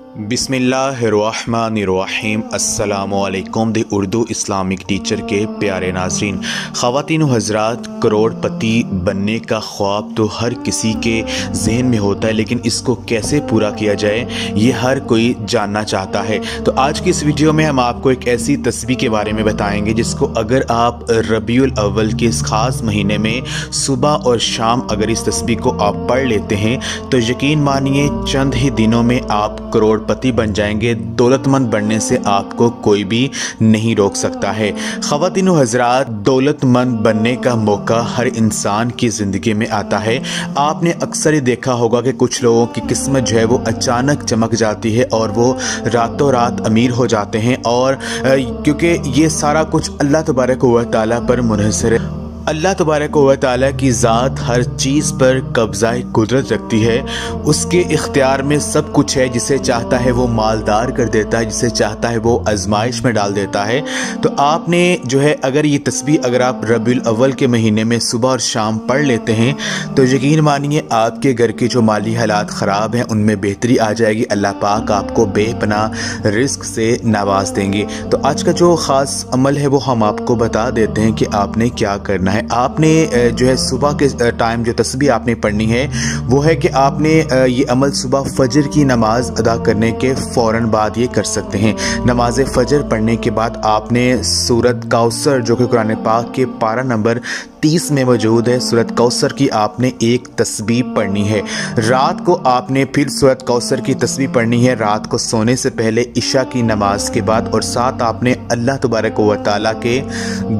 बिस्मिल्लाहिर्रहमानिर्रहीम अस्सलामुअलैकुम दी Urdu Islamic teacher के प्यारे नाज़रीन, ख़वातीन व हज़रात, करोड़पति बनने का ख्वाब तो हर किसी के जहन में होता है, लेकिन इसको कैसे पूरा किया जाए ये हर कोई जानना चाहता है। तो आज की इस वीडियो में हम आपको एक ऐसी तस्बीह के बारे में बताएंगे जिसको अगर आप रबीउल अव्वल के इस ख़ास महीने में सुबह और शाम अगर इस तस्बीह को आप पढ़ लेते हैं तो यकीन मानिए चंद ही दिनों में आप करोड़पति बन जाएंगे। दौलतमंद बनने से आपको कोई भी नहीं रोक सकता है। ख़वातीन व हज़रात, दौलतमंद बनने का मौका हर इंसान की ज़िंदगी में आता है। आपने अक्सर ही देखा होगा कि कुछ लोगों की किस्मत जो है वो अचानक चमक जाती है और वो रातों रात अमीर हो जाते हैं, और क्योंकि ये सारा कुछ अल्लाह तबारक व तआला पर मुनहसर है। अल्लाह तबारक व तआला की ज़ात हर चीज़ पर कब्ज़ा कुदरत रखती है। उसके इख्तियार में सब कुछ है। जिसे चाहता है वो मालदार कर देता है, जिसे चाहता है वो आजमाइश में डाल देता है। तो आपने जो है अगर ये तस्बीह अगर आप रबीउल अव्वल के महीने में सुबह और शाम पढ़ लेते हैं तो यकीन मानिए आपके घर के जो माली हालात ख़राब हैं उनमें बेहतरी आ जाएगी। अल्लाह पाक आपको बेपनाह रिस्क से नवाज देंगे। तो आज का जो ख़ास अमल है वो हम आपको बता देते हैं कि आपने क्या करना है। आपने जो है सुबह के टाइम जो तस्बीह आपने पढ़नी है वो है कि आपने ये अमल सुबह फजर की नमाज अदा करने के फ़ौरन बाद ये कर सकते हैं। नमाज फजर पढ़ने के बाद आपने सूरत कौसर जो कि कुरान पाक के पारा नंबर 30 में मौजूद है, सूरत कौसर की आपने एक तस्बीह पढ़नी है। रात को आपने फिर सूरत कौसर की तस्बीह पढ़नी है, रात को सोने से पहले इशा की नमाज के बाद। और साथ आपने अल्लाह तबारक व तआला के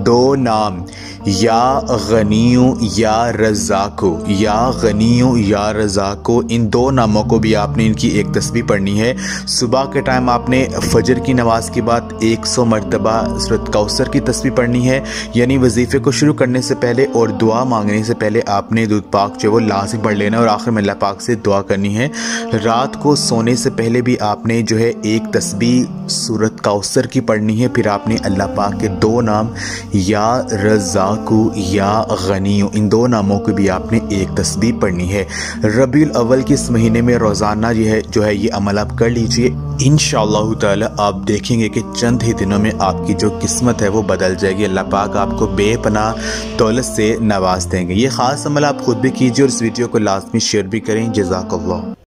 दो नाम या गनियो या रज़ाको, या गनियो या रज़ाको, इन दो नामों को भी आपने इनकी एक तस्बीह पढ़नी है। सुबह के टाइम आपने फजर की नमाज के बाद 100 मरतबा सूरत कौसर की तस्बीह पढ़नी है, यानी वजीफ़े को शुरू करने से पहले और दुआ मांगने से पहले आपने दूध पाक जो वो लाज़िम पढ़ लेना और आखिर में अल्लाह पाक से दुआ करनी है। रात को सोने से पहले भी आपने जो है एक तस्बीह सूरत कौसर की पढ़नी है। फिर आपने अल्लाह पाक के दो नाम या रज़ाको या गनियो, इन दो नामों को भी आपने एक तस्बीह पढ़नी है। रबीउल अव्वल के इस महीने में रोज़ाना जो है ये अमल आप कर लीजिए। इंशाअल्लाह ताला आप देखेंगे कि चंद ही दिनों में आपकी जो किस्मत है वो बदल जाएगी। अल्लाह पाक आपको बेपनाह दौलत से नवाज देंगे। ये ख़ास अमल आप खुद भी कीजिए और इस वीडियो को लाजमी शेयर भी करें। जज़ाकल्लाह।